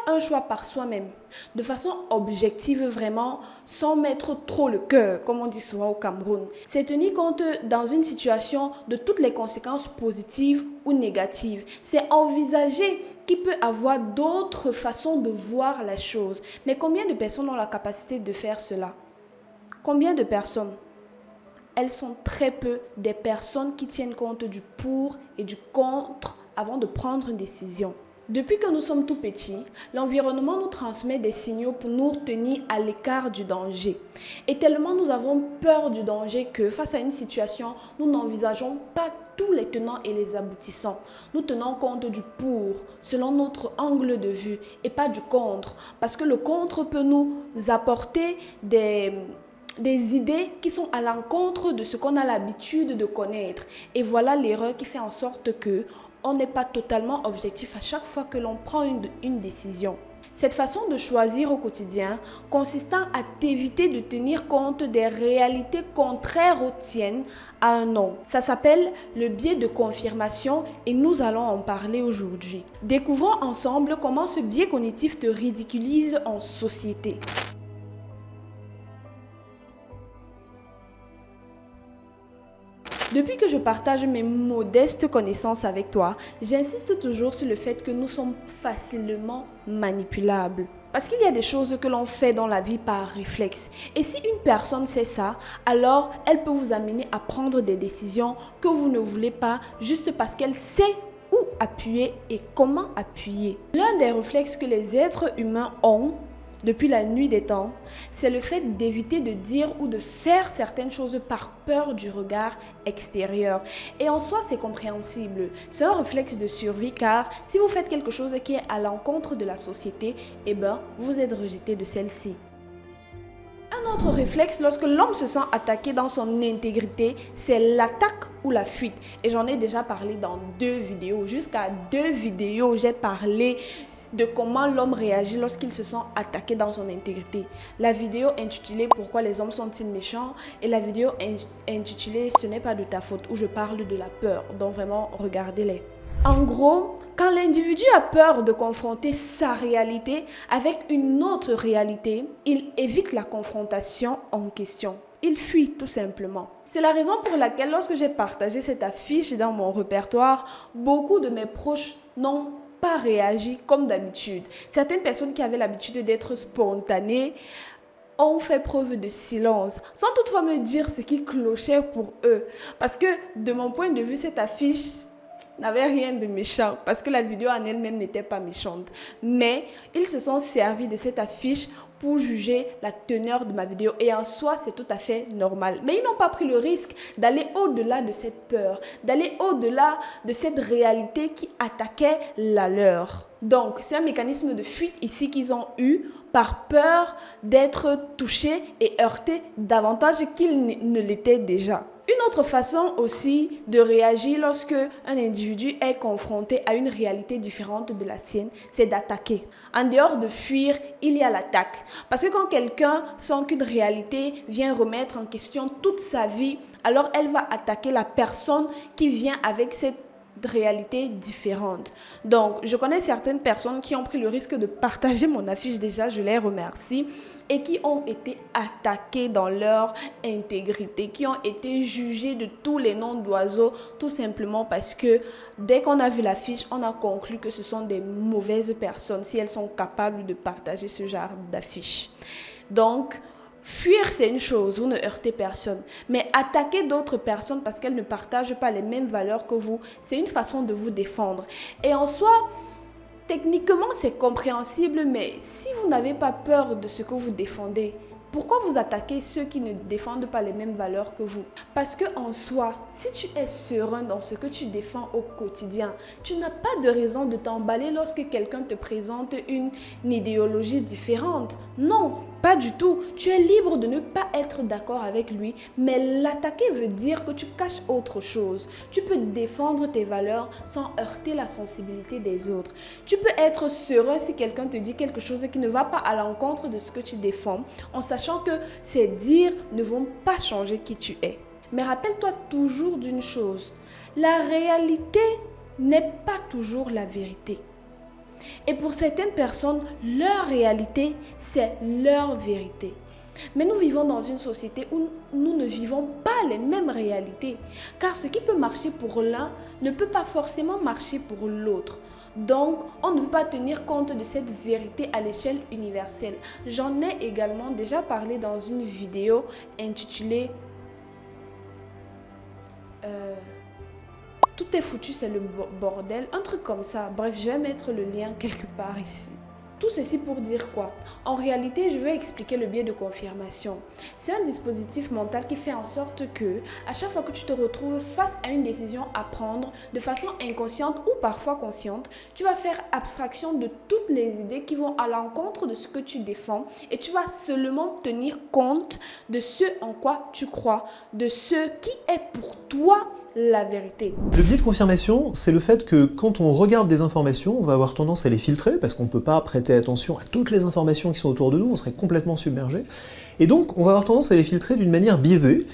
un choix par soi-même, de façon objective vraiment, sans mettre trop le cœur, comme on dit souvent au Cameroun, c'est tenir compte dans une situation de toutes les conséquences positives ou négatives. C'est envisager qu'il peut avoir d'autres façons de voir la chose. Mais combien de personnes ont la capacité de faire cela? Combien de personnes? Elles sont très peu des personnes qui tiennent compte du pour et du contre avant de prendre une décision. Depuis que nous sommes tout petits, l'environnement nous transmet des signaux pour nous tenir à l'écart du danger. Et tellement nous avons peur du danger que face à une situation, nous n'envisageons pas tous les tenants et les aboutissants. Nous tenons compte du pour, selon notre angle de vue, et pas du contre. Parce que le contre peut nous apporter des idées qui sont à l'encontre de ce qu'on a l'habitude de connaître. Et voilà l'erreur qui fait en sorte que on n'est pas totalement objectif à chaque fois que l'on prend une décision. Cette façon de choisir au quotidien consistant à t'éviter de tenir compte des réalités contraires aux tiennes a un nom. Ça s'appelle le biais de confirmation et nous allons en parler aujourd'hui. Découvrons ensemble comment ce biais cognitif te ridiculise en société. Depuis que je partage mes modestes connaissances avec toi, j'insiste toujours sur le fait que nous sommes facilement manipulables. Parce qu'il y a des choses que l'on fait dans la vie par réflexe. Et si une personne sait ça, alors elle peut vous amener à prendre des décisions que vous ne voulez pas juste parce qu'elle sait où appuyer et comment appuyer. L'un des réflexes que les êtres humains ont depuis la nuit des temps, c'est le fait d'éviter de dire ou de faire certaines choses par peur du regard extérieur. Et en soi, c'est compréhensible. C'est un réflexe de survie car si vous faites quelque chose qui est à l'encontre de la société, eh ben, vous êtes rejeté de celle-ci. Un autre réflexe lorsque l'homme se sent attaqué dans son intégrité, c'est l'attaque ou la fuite. Et j'en ai déjà parlé dans 2 vidéos. Jusqu'à 2 vidéos, j'ai parlé de comment l'homme réagit lorsqu'il se sent attaqué dans son intégrité. La vidéo intitulée Pourquoi les hommes sont-ils méchants et la vidéo intitulée Ce n'est pas de ta faute où je parle de la peur. Donc vraiment, regardez-les. En gros, quand l'individu a peur de confronter sa réalité avec une autre réalité, il évite la confrontation en question. Il fuit tout simplement. C'est la raison pour laquelle lorsque j'ai partagé cette affiche dans mon répertoire, beaucoup de mes proches n'ont pas réagi comme d'habitude. Certaines personnes qui avaient l'habitude d'être spontanées ont fait preuve de silence, sans toutefois me dire ce qui clochait pour eux. Parce que de mon point de vue, cette affiche n'avait rien de méchant, parce que la vidéo en elle-même n'était pas méchante. Mais ils se sont servis de cette affiche pour juger la teneur de ma vidéo. Et en soi, c'est tout à fait normal. Mais ils n'ont pas pris le risque d'aller au-delà de cette peur, d'aller au-delà de cette réalité qui attaquait la leur. Donc, c'est un mécanisme de fuite ici qu'ils ont eu par peur d'être touchés et heurtés davantage qu'ils ne l'étaient déjà. Une autre façon aussi de réagir lorsque un individu est confronté à une réalité différente de la sienne, c'est d'attaquer. En dehors de fuir, il y a l'attaque. Parce que quand quelqu'un sent qu'une réalité vient remettre en question toute sa vie, alors elle va attaquer la personne qui vient avec cette réalité différente. Donc, je connais certaines personnes qui ont pris le risque de partager mon affiche déjà, je les remercie, et qui ont été attaquées dans leur intégrité, qui ont été jugées de tous les noms d'oiseaux, tout simplement parce que dès qu'on a vu l'affiche, on a conclu que ce sont des mauvaises personnes si elles sont capables de partager ce genre d'affiche. Donc, fuir, c'est une chose, vous ne heurtez personne. Mais attaquer d'autres personnes parce qu'elles ne partagent pas les mêmes valeurs que vous, c'est une façon de vous défendre. Et en soi, techniquement, c'est compréhensible, mais si vous n'avez pas peur de ce que vous défendez, pourquoi vous attaquez ceux qui ne défendent pas les mêmes valeurs que vous? Parce que en soi, si tu es serein dans ce que tu défends au quotidien, tu n'as pas de raison de t'emballer lorsque quelqu'un te présente une idéologie différente. Non, pas du tout. Tu es libre de ne pas être d'accord avec lui, mais l'attaquer veut dire que tu caches autre chose. Tu peux défendre tes valeurs sans heurter la sensibilité des autres. Tu peux être serein si quelqu'un te dit quelque chose qui ne va pas à l'encontre de ce que tu défends, en sachant que ces dires ne vont pas changer qui tu es. Mais rappelle-toi toujours d'une chose, la réalité n'est pas toujours la vérité. Et pour certaines personnes, leur réalité, c'est leur vérité. Mais nous vivons dans une société où nous ne vivons pas les mêmes réalités. Car ce qui peut marcher pour l'un ne peut pas forcément marcher pour l'autre. Donc, on ne peut pas tenir compte de cette vérité à l'échelle universelle. J'en ai également déjà parlé dans une vidéo intitulée Tout est foutu, c'est le bordel, un truc comme ça. Bref, je vais mettre le lien quelque part ici. Tout ceci pour dire quoi? En réalité, je vais expliquer le biais de confirmation. C'est un dispositif mental qui fait en sorte que, à chaque fois que tu te retrouves face à une décision à prendre, de façon inconsciente ou parfois consciente, tu vas faire abstraction de toutes les idées qui vont à l'encontre de ce que tu défends et tu vas seulement tenir compte de ce en quoi tu crois, de ce qui est pour toi la vérité. Le biais de confirmation, c'est le fait que quand on regarde des informations, on va avoir tendance à les filtrer parce qu'on ne peut pas prêter attention à toutes les informations qui sont autour de nous, on serait complètement submergé. Et donc, on va avoir tendance à les filtrer d'une manière biaisée,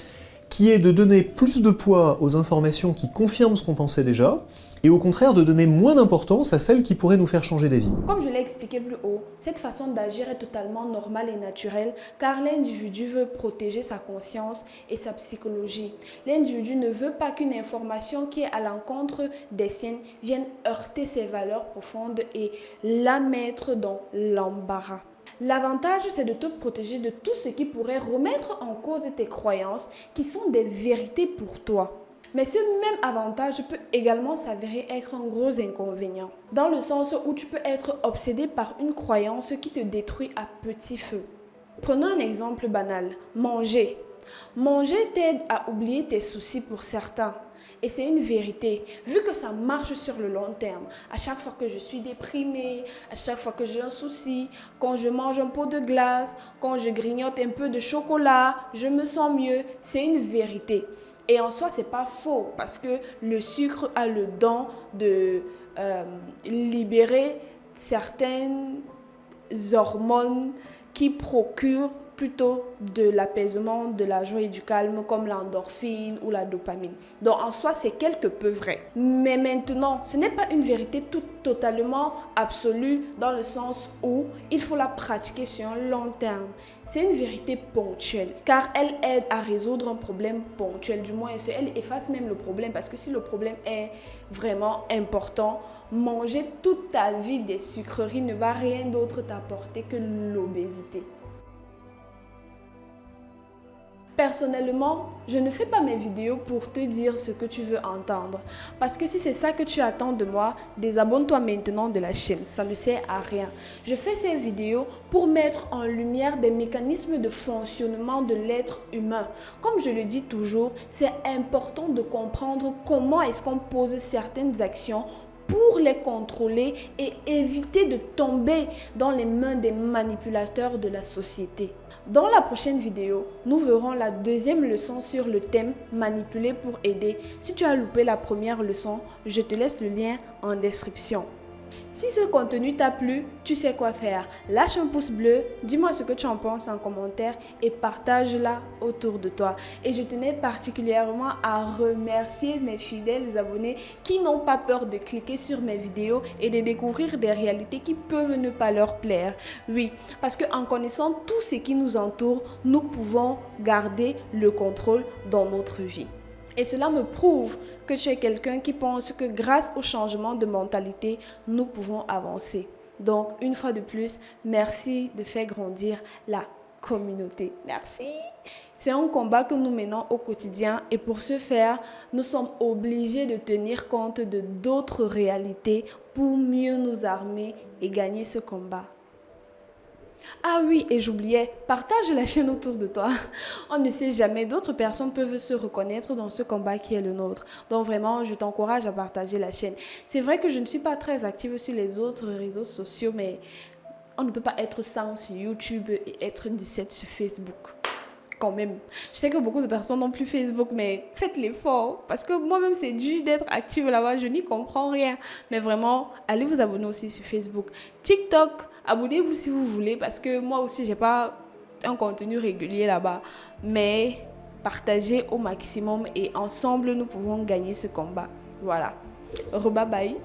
qui est de donner plus de poids aux informations qui confirment ce qu'on pensait déjà, et au contraire de donner moins d'importance à celles qui pourraient nous faire changer d'avis. Comme je l'ai expliqué plus haut, cette façon d'agir est totalement normale et naturelle car l'individu veut protéger sa conscience et sa psychologie. L'individu ne veut pas qu'une information qui est à l'encontre des siennes vienne heurter ses valeurs profondes et la mettre dans l'embarras. L'avantage, c'est de te protéger de tout ce qui pourrait remettre en cause tes croyances qui sont des vérités pour toi. Mais ce même avantage peut également s'avérer être un gros inconvénient, dans le sens où tu peux être obsédé par une croyance qui te détruit à petit feu. Prenons un exemple banal, manger. Manger t'aide à oublier tes soucis pour certains. Et c'est une vérité, vu que ça marche sur le long terme. À chaque fois que je suis déprimée, à chaque fois que j'ai un souci, quand je mange un pot de glace, quand je grignote un peu de chocolat, je me sens mieux. C'est une vérité. Et en soi, c'est pas faux parce que le sucre a le don de libérer certaines hormones qui procurent plutôt de l'apaisement, de la joie et du calme comme l'endorphine ou la dopamine. Donc en soi, c'est quelque peu vrai. Mais maintenant, ce n'est pas une vérité totalement absolue dans le sens où il faut la pratiquer sur un long terme. C'est une vérité ponctuelle car elle aide à résoudre un problème ponctuel. Du moins, elle efface même le problème parce que si le problème est vraiment important, manger toute ta vie des sucreries ne va rien d'autre t'apporter que l'obésité. Personnellement, je ne fais pas mes vidéos pour te dire ce que tu veux entendre. Parce que si c'est ça que tu attends de moi, désabonne-toi maintenant de la chaîne. Ça ne sert à rien. Je fais ces vidéos pour mettre en lumière des mécanismes de fonctionnement de l'être humain. Comme je le dis toujours, c'est important de comprendre comment est-ce qu'on pose certaines actions pour les contrôler et éviter de tomber dans les mains des manipulateurs de la société. Dans la prochaine vidéo, nous verrons la deuxième leçon sur le thème manipuler pour aider. Si tu as loupé la première leçon, je te laisse le lien en description. Si ce contenu t'a plu, tu sais quoi faire. Lâche un pouce bleu, dis-moi ce que tu en penses en commentaire et partage-la autour de toi. Et je tenais particulièrement à remercier mes fidèles abonnés qui n'ont pas peur de cliquer sur mes vidéos et de découvrir des réalités qui peuvent ne pas leur plaire. Oui, parce qu'en connaissant tout ce qui nous entoure, nous pouvons garder le contrôle dans notre vie. Et cela me prouve que tu es quelqu'un qui pense que grâce au changement de mentalité, nous pouvons avancer. Donc, une fois de plus, merci de faire grandir la communauté. Merci. C'est un combat que nous menons au quotidien et pour ce faire, nous sommes obligés de tenir compte de d'autres réalités pour mieux nous armer et gagner ce combat. Ah oui, et j'oubliais, partage la chaîne autour de toi. On ne sait jamais, d'autres personnes peuvent se reconnaître dans ce combat qui est le nôtre. Donc vraiment, je t'encourage à partager la chaîne. C'est vrai que je ne suis pas très active sur les autres réseaux sociaux, mais on ne peut pas être 100 sur YouTube et être 17 sur Facebook. Quand même. Je sais que beaucoup de personnes n'ont plus Facebook, mais faites l'effort. Parce que moi-même, c'est dur d'être active là-bas. Je n'y comprends rien. Mais vraiment, allez vous abonner aussi sur Facebook. TikTok, abonnez-vous si vous voulez. Parce que moi aussi, j'ai pas un contenu régulier là-bas. Mais partagez au maximum et ensemble, nous pouvons gagner ce combat. Voilà. Bye bye.